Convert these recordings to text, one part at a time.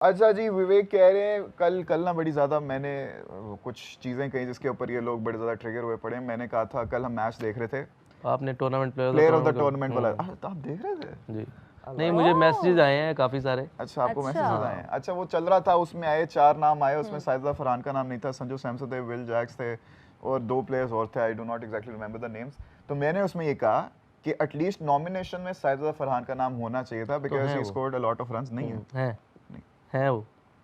अच्छा जी, विवेक कह रहे हैं कल कल ना बड़ी ज़्यादा मैंने कुछ चीज़ें कही जिसके ऊपर ये लोग बड़े ज़्यादा ट्रिगर हुए पड़े हैं। मैंने कहा था कल हम मैच देख रहे थे, आपने tournament player of the tournament वाला। तो आप देख रहे थे जी। नहीं, मुझे मैसेजेस आए हैं काफ़ी सारे। अच्छा, आपको मैसेजेस आए हैं। अच्छा, वो चल रहा था, उसमें आए 4 नाम आए, उसमें साजिदा फरहान का नाम नहीं था, संजू सैमसन थे, विल जैक्स थे और 2 प्लेयर्स और थे। I do not exactly remember the names. तो मैंने उसमें ये कहा कि एटलीस्ट नॉमिनेशन में साजिदा फरहान का नाम होना चाहिए था because he scored a lot of runs. नहीं है? है वो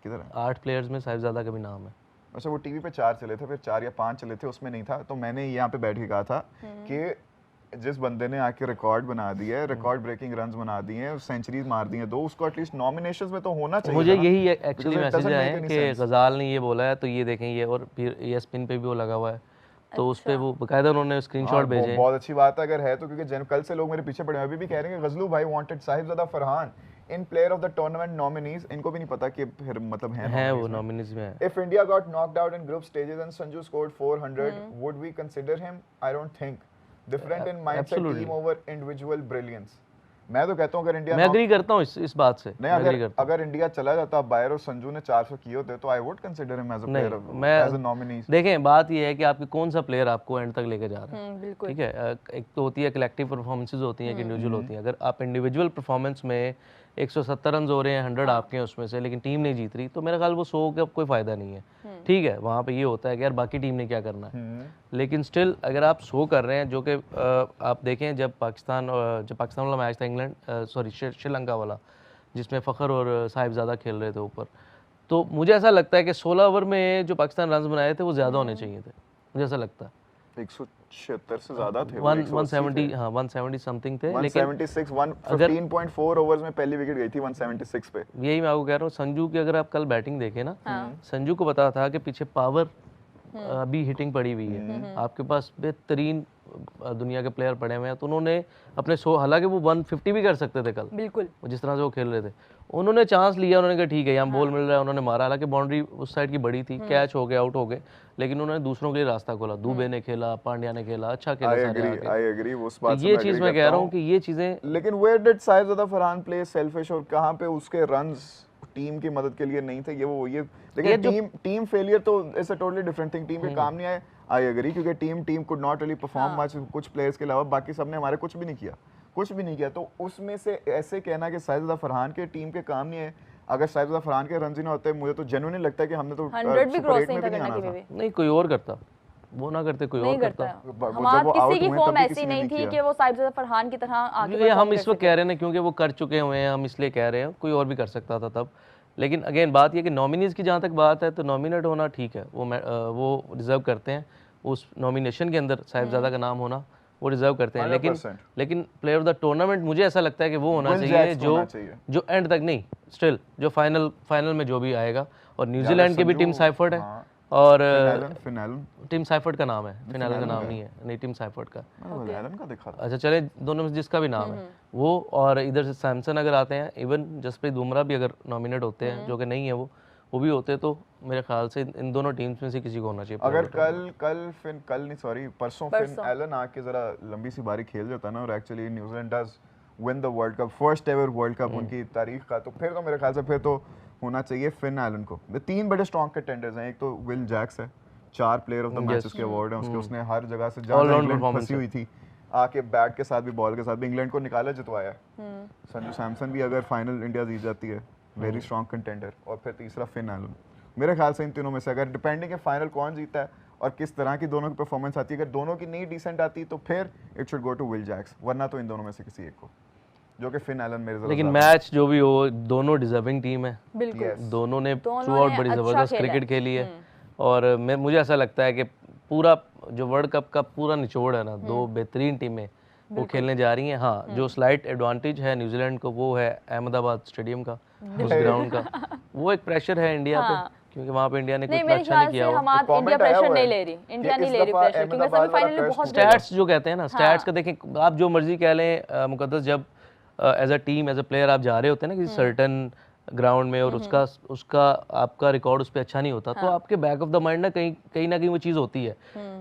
किधर है? 8 प्लेयर्स में साहिबजादा का भी नाम है। अच्छा, वो टीवी पे 4 चले थे, फिर 4 या 5 चले थे, उसमें नहीं था। तो मैंने यहाँ पे बैठ के कहा था कि जिस बंदे ने आके रिकॉर्ड बना दिया है, रिकॉर्ड ब्रेकिंग रन्स बना दिए हैं, सेंचुरीज मार दी हैं 2, उसको एटलीस्ट नॉमिनेशंस में तो होना चाहिए। मुझे यही एक्चुअली मैसेज आए हैं कि गजाल ने ये बोला है, तो ये देखें ये, और फिर ESPN पे भी वो लगा हुआ है, तो उस पे वो बकायदा उन्होंने स्क्रीनशॉट भेजे हैं। बहुत अच्छी बात है अगर है तो, क्योंकि कल से लोग मेरे पीछे पड़े हैं, अभी भी कह रहे हैं कि गजलू भाई wanted Sahibzada Farhan in player of the tournament nominees. इनको भी नहीं पता कि फिर मतलब है वो नॉमिनीज में है। If India got knocked out in group stages and Sanju scored 400 would we consider him? I don't think. Different in mindset, team over individual brilliance. मैं तो कहता हूं अगर इंडिया, मैं एग्री करता हूं इस बात से। नहीं, अगर इंडिया चला जाता, बायर और संजू ने 400 किए होते तो I would consider him as a player, as a nominee. देखें, बात ये है कि आपकी कौन सा प्लेयर आपको एंड तक लेके जा रहा है। ठीक है, एक तो होती है कलेक्टिव परफॉर्मेंसेस होती हैं, एक इंडिविजुअल होती हैं। अगर आप इंडिविजुअल परफॉर्मेंस में 170 रन हो रहे हैं, 100 आपके हैं उसमें से, लेकिन टीम नहीं जीत रही, तो मेरा ख्याल वो 100 का कोई फायदा नहीं है। ठीक है, वहाँ पे ये होता है कि यार बाकी टीम ने क्या करना है, लेकिन स्टिल अगर आप 100 कर रहे हैं, जो कि आप देखें जब पाकिस्तान वाला मैच था, इंग्लैंड सॉरी श्रीलंका वाला, जिसमें फ़खर और साहिबजादा खेल रहे थे ऊपर, तो मुझे ऐसा लगता है कि 16 ओवर में जो पाकिस्तान रन बनाए थे वो ज़्यादा होने चाहिए थे, मुझे ऐसा लगता है। 176 से ज्यादा थे, 170, हाँ 170 समथिंग थे, लेकिन 176 15.4 ओवर्स में पहली विकेट गई थी 176 पे। यही मैं आपको कह रहा हूँ, संजू की अगर आप कल बैटिंग देखें ना, संजू को पता था कि पीछे पावर अभी हिटिंग पड़ी हुई है, आपके पास बेहतरीन दुनिया के प्लेयर पड़े हुए हैं, तो उन्होंने अपने हालांकि वो 150 भी कर सकते थे कल, बिल्कुल जिस तरह से वो खेल रहे थे, उन्होंने चांस लिया, उन्होंने कहा ठीक है यहाँ बॉल मिल रहा है, उन्होंने मारा। हालांकि बाउंड्री उस साइड की बड़ी थी, कैच हो गए, आउट हो गए, लेकिन उन्होंने दूसरों के लिए रास्ता खोला। दुबे ने खेला, पांड्या ने खेला, अच्छा खेला सारे। आई एग्री उस बात से। ये चीज मैं कह रहा हूँ कि ये चीजें, लेकिन where did Sahibzada Farhan play selfish, और कहाँ पे उसके रन्स टीम की मदद के लिए नहीं थे? ये देखिए, टीम फेलियर तो it's a totally different thing. Team के काम नहीं आए, आई एग्री, क्योंकि team could not really perform much, कुछ प्लेयर्स के अलावा बाकी सबने हमारे कुछ भी नहीं किया। तो उसमें से ऐसे कहना कि साहिबजादा फरहान के टीम के काम नहीं है, अगर साहिबजादा फरहान के रन ही ना होते, मुझे तो जेन्युइनली लगता है कि हमने तो 100 भी क्रॉस नहीं करना था। नहीं, कोई और करता, वो ना करते, कोई और करता। हमारे किसी की फॉर्म ऐसी नहीं थी कि वो साहिबजादा फरहान की तरह आगे ये हम इस वक्त कह रहे हैं क्योंकि वो कर चुके हुए हैं, हम इसलिए कह रहे हैं, कोई और भी कर सकता था तब। लेकिन अगेन बात ये कि नॉमिनीज की जहाँ तक बात है, तो नॉमिनेट होना ठीक है, वो डिजर्व करते हैं, उस नॉमिनेशन के अंदर साहिबजादा का नाम होना वो डिजर्व करते हैं। लेकिन प्लेयर ऑफ द टूर्नामेंट मुझे ऐसा लगता है कि वो होना चाहिए जो एंड तक नहीं, स्टिल जो फाइनल में जो भी आएगा। और न्यूजीलैंड की भी टीम साइफर्ट है, और टीम साइफर्ट का नाम है, फिनालन का नाम नहीं है, नहीं टीम साइफर्ट का। अच्छा चले, दोनों में जिसका भी नाम है वो, और इधर से सैमसन अगर आते हैं, इवन जसप्रीत बुमराह भी अगर नॉमिनेट होते हैं, जो कि नहीं है वो भी होते, तो मेरे ख्याल से इन दोनों टीम्स में से किसी को होना चाहिए। अगर परसों फिन एलन आके जरा लंबी सी बारी खेल जाता ना, और actually New Zealand does win the world cup, first ever world cup उनकी तारीख का, तो फिर तो मेरे ख्याल से फिर तो होना चाहिए फिन एलन को। 3 बड़े स्ट्रॉन्ग कंटेंडर्स हैं, एक तो विल जैक्स है, 4 प्लेयर ऑफ द मैचेस के अवार्ड हैं उसके, उसने हर जगह से जहां इंग्लैंड फंसी हुई थी आके बैट के साथ भी बॉल के साथ भी इंग्लैंड को निकाला, जितवाया। संजू सैमसन भी अगर फाइनल इंडिया जीत जाती है, वेरी स्ट्रॉन्ग कंटेंडर। और फिर तीसरा फिन एलन। मेरे ख्याल से इन तीनों में से अगर डिपेंडिंग है फाइनल कौन जीता है और किस तरह की दोनों की परफॉर्मेंस आती है, अगर दोनों की नहीं डिसेंट आती तो फिर it should go to Will Jacks, वरना तो इन दोनों में से किसी एक को, जो कि फिन एलन मेरे। लेकिन मैच जो भी हो, दोनों डिजर्विंग टीम है, दोनों ने थ्रू आउट बड़ी जबरदस्त क्रिकेट खेली है। और मुझे ऐसा लगता है कि पूरा जो वर्ल्ड कप का पूरा निचोड़ है ना, 2 बेहतरीन टीमें वो खेलने जा रही हैं। हाँ, जो स्लाइट एडवांटेज है न्यूजीलैंड को वो है अहमदाबाद स्टेडियम का, उस ग्राउंड का, वो एक प्रेशर है इंडिया पे, क्योंकि वहाँ पे इंडिया ने कुछ अच्छा नहीं किया। इंडिया प्रेशर नहीं ले रही, इंडिया नहीं ले रही प्रेशर, क्योंकि सेमीफाइनल में बहुत स्टैट्स जो कहते हैं ना, स्टैट्स का देखें, आप जो मर्जी कह लें मुकद्दस, जब as a team as a player आप जा रहे होते हैं ना किसी सर्टन ग्राउंड में, और उसका आपका रिकॉर्ड उस पर अच्छा नहीं होता, तो आपके बैक ऑफ द माइंड ना कहीं ना कहीं वो चीज़ होती है,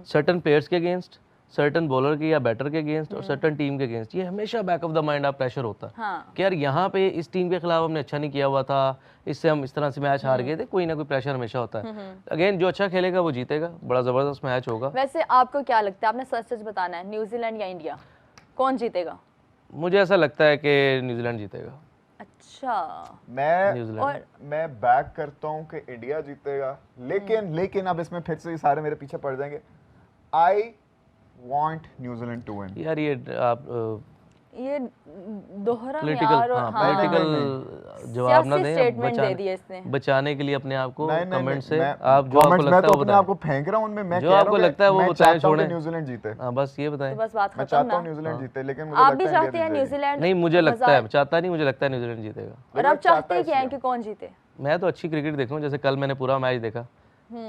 सर्टन प्लेयर्स के अगेंस्ट, सर्टन बॉलर के या बैटर के अगेंस्ट और सर्टन टीम के अगेंस्ट, ये हमेशा बैक ऑफ द माइंड आप प्रेशर होता है हाँ। कि यार यहाँ पे इस टीम के खिलाफ हमने अच्छा नहीं किया हुआ था, इससे हम इस तरह से मैच हार गए थे, कोई ना कोई प्रेशर हमेशा होता है। अगेन जो अच्छा खेलेगा वो जीतेगा, बड़ा ज़बरदस्त मैच होगा। वैसे आपको क्या लगता है, आपने सच सच बताना है, न्यूजीलैंड या इंडिया कौन जीतेगा? मुझे ऐसा लगता है कि न्यूजीलैंड जीतेगा। अच्छा, मैं बैक करता हूँ कि इंडिया जीतेगा, लेकिन अब इसमें फिर से ये सारे मेरे पीछे पड़ जाएंगे। I want New Zealand to win. यार ये आप ये दोहरा पॉलिटिकल यार और पॉलिटिकल जवाब ना दें, स्टेटमेंट दे दिया इसने बचाने के लिए अपने आप को नहीं, कमेंट से मैं- आप जो आपको comments लगता मैं है तो वो अपने आप को फेंक रहा हूँ उनमें। मैं जो कह रहा आपको हूँ कि लगता है वो मैं बताएं, चाहता हूँ कि छोड़ें। न्यूजीलैंड जीते। हाँ बस ये बताएं। तो बस बात मैं खत्म चाहता हूँ ना। न्यूजीलैंड जीते, लेकिन मुझे आप भी लगता है चाहते हैं इंडिया जीतेगी। न्यूजीलैंड? नहीं मुझे लगता है, चाहता नहीं, मुझे लगता है न्यूजीलैंड जीतेगा। और आप चाहते क्या हैं कि कौन जीते? मैं तो अच्छी क्रिकेट देखूं, जैसे कल मैंने पूरा मैच देखा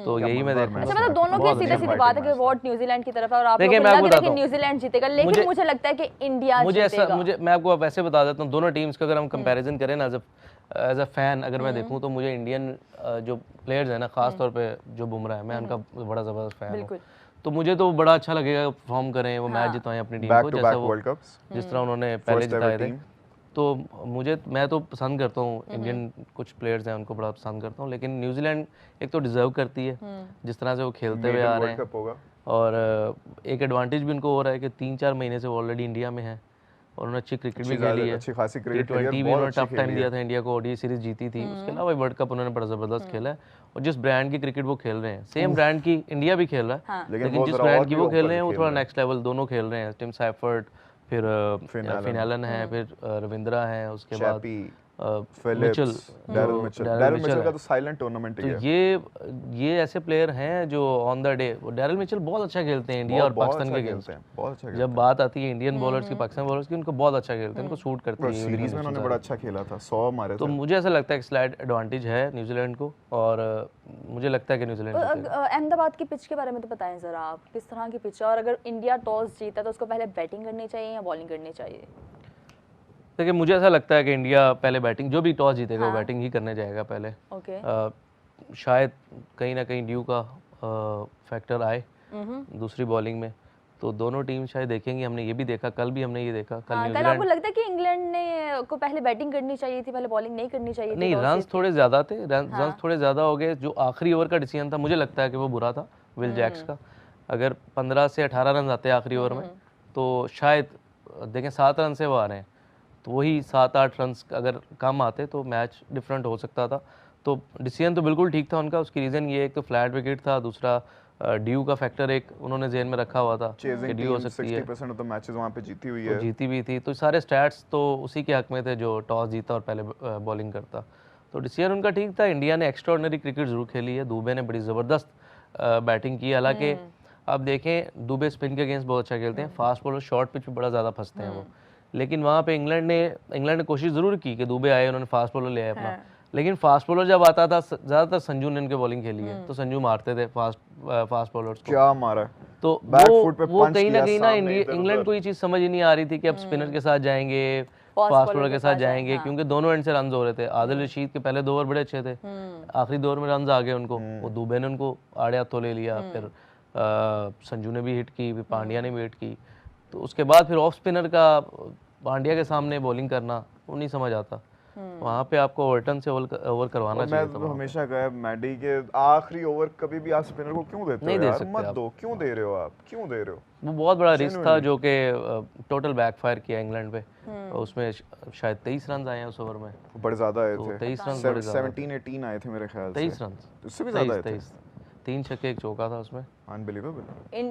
तो यही मैं देखूंगा। अच्छा, मतलब दोनों की सीधे सीधे बात है कि वोट न्यूजीलैंड की तरफ है और आप देखिए, लोगों मैं को आपको लग रहा है बताता कि हूं। न्यूजीलैंड जीतेगा, लेकिन मुझे लगता है कि इंडिया मुझे ऐसा जीतेगा। मैं आपको अब ऐसे बता देता हूँ, दोनों टीम्स का अगर हम कंपैरिजन करें ना, एज अ फैन अगर मैं देखूं तो मुझे इंडियन जो प्लेयर्स हैं ना, खास तौर पे जो बुमराह है, मैं उनका बड़ा ज़बरदस्त फैन हूँ। बिल्कुल। तो मुझे तो बड़ा अच्छा लगेगा परफॉर्म करें, वो मैच जितवाएं अपनी टीम बैक को, टू जैसा बैक वो वर्ल्ड कप्स, जिस तरह उन्होंने पहले First ever जिताए थे। team। तो मैं तो पसंद करता हूँ इंडियन कुछ प्लेयर्स हैं उनको बड़ा पसंद करता हूँ, लेकिन न्यूजीलैंड एक तो डिजर्व करती है जिस तरह से वो खेलते हुए आ रहे वर्ल्ड हैं, कप होगा। और एक एडवांटेज भी उनको हो रहा है कि 3-4 महीने से वो ऑलरेडी इंडिया में है और उन्होंने अच्छी क्रिकेट भी खेली है, अच्छी खासी क्रिकेट खेली है, T20 भी बहुत उन्होंने अच्छी टफ टाइम खेली दिया है। था इंडिया को, ODI सीरीज जीती थी, उसके अलावा वर्ल्ड कप उन्होंने बड़ा ज़बरदस्त खेला है। और जिस ब्रांड की क्रिकेट वो खेल रहे हैं, सेम ब्रांड की इंडिया भी खेल रहा है, हाँ। लेकिन वो जिस जरा ब्रांड और की भी वो खेल ऊपर रहे हैं वो खेल थोड़ा रहे हैं। नेक्स्ट लेवल दोनों खेल रहे हैं। टिम सैफर्ड, फिर फिन एलन है, फिर रविंद्रा है, उसके बाद Chappy, Mitchell, Phillips, Daryl Mitchell का तो साइलेंट टूर्नामेंट तो ही है। ये ऐसे प्लेयर हैं जो on the day, Daryl Mitchell बहुत अच्छा खेलते हैं इंडिया और पाकिस्तान के अगेंस्ट। बहुत अच्छा खेलते जब बात आती है इंडियन बॉलर्स की, पाकिस्तान बॉलर्स की, उनको बहुत अच्छा खेलते हैं, उनको सूट करती हैं। है ये सीरीज में उन्होंने बड़ा अच्छा खेला था, 100 मारे तो थे। मुझे ऐसा लगता है कि स्लाइड एडवांटेज है न्यूजीलैंड को, और मुझे लगता है कि न्यूजीलैंड जीतेगा। अहमदाबाद की पिच के बारे में तो बताएं जरा आप, किस तरह की पिच है, और अगर इंडिया टॉस जीता तो उसको पहले बैटिंग करनी चाहिए या बॉलिंग करनी चाहिए? देखिए मुझे ऐसा लगता है कि इंडिया पहले बैटिंग, जो भी टॉस जीतेगा वो बैटिंग ही करने जाएगा पहले। ओके। शायद कहीं ना कहीं ड्यू का फैक्टर आए दूसरी बॉलिंग में, तो दोनों टीम शायद देखेंगे। हमने ये भी देखा, कल भी हमने ये देखा, कल कल आपको न्यूजीलैंड लगता है कि इंग्लैंड ने को पहले बैटिंग करनी चाहिए थी, पहले बॉलिंग नहीं करनी चाहिए थी? नहीं, रन्स थोड़े ज़्यादा थे, रन्स थोड़े ज़्यादा हो गए। जो आखिरी ओवर का डिसीजन था, मुझे लगता है कि वो बुरा था विल जैक्स का। अगर 15 से 18 रन आते आखिरी ओवर में तो शायद, देखें 7 रन से वो आ रहे हैं, तो वही 7-8 रन अगर कम आते तो मैच डिफरेंट हो सकता था। तो डिसीजन तो बिल्कुल ठीक था उनका। उसकी रीज़न ये, एक तो फ्लैट विकेट था, दूसरा ड्यू का फैक्टर एक उन्होंने जेन में रखा हुआ था कि ड्यू हो सकती है, 60% ऑफ द मैचेस वहां पे जीती हुई तो है। जीती भी थी। तो सारे स्टैट्स तो उसी के हक में थे जो टॉस जीता और पहले बॉलिंग करता। तो डिसीजन उनका ठीक था। इंडिया ने एक्स्ट्राऑर्डिनरी क्रिकेट ज़रूर खेली है, दुबे ने बड़ी ज़बरदस्त बैटिंग की। हालांकि आप देखें दुबे स्पिन के अगेंस्ट बहुत अच्छा खेलते हैं, फास्ट बॉलर शॉर्ट पिच पे बड़ा ज़्यादा फंसते हैं वो, लेकिन वहाँ पे इंग्लैंड ने कोशिश ज़रूर की कि दुबे आए, उन्होंने फास्ट बॉलर ले आए अपना, लेकिन फास्ट बॉलर जब आता था, ज़्यादातर संजू ने उनके बॉलिंग खेली है, तो संजू मारते थे फास्ट बॉलर्स को। क्या मारा, तो Back foot पे वो punch कहीं ना किया कहीं ना सामने इधर इंग्लैंड उधर। को ये चीज़ समझ ही नहीं आ रही थी कि अब स्पिनर के साथ जाएंगे, फास्ट बॉलर के साथ जाएंगे, क्योंकि दोनों एंड से रन हो रहे थे। आदिल रशीद के पहले 2 ओवर बड़े अच्छे थे, आखिरी 2 ओवर में रन आ गए उनको, वो दुबे ने उनको आड़े हाथों ले लिया, फिर संजू ने भी हिट की, फिर पांड्या ने भी हिट की। तो उसके बाद फिर ऑफ स्पिनर का पांड्या के सामने बॉलिंग करना वो नहीं समझ आता। वहाँ पे आपको ओवरटन से ओवर करवाना चाहिए था। मैं हमेशा कहा मैडी के आखिरी ओवर कभी भी आप स्पिनर को क्यों देते हो? नहीं दे यार सकते मत आप। दो, क्यों दे रहे हो आप, क्यों दे रहे हो? वो बहुत बड़ा रिस्क था जो कि टोटल बैकफायर किया इंग्लैंड पे। उसमें शायद 23 रन आए हैं उस ओवर में, बड़े ज्यादा आए तो थे, 23 रन बड़े ज्यादा, 17-18 आए थे मेरे ख्याल से। 23 रन, उससे भी ज्यादा आए थे। 23, 3 छक्के 1 चौका था उसमें। अनबिलीवेबल।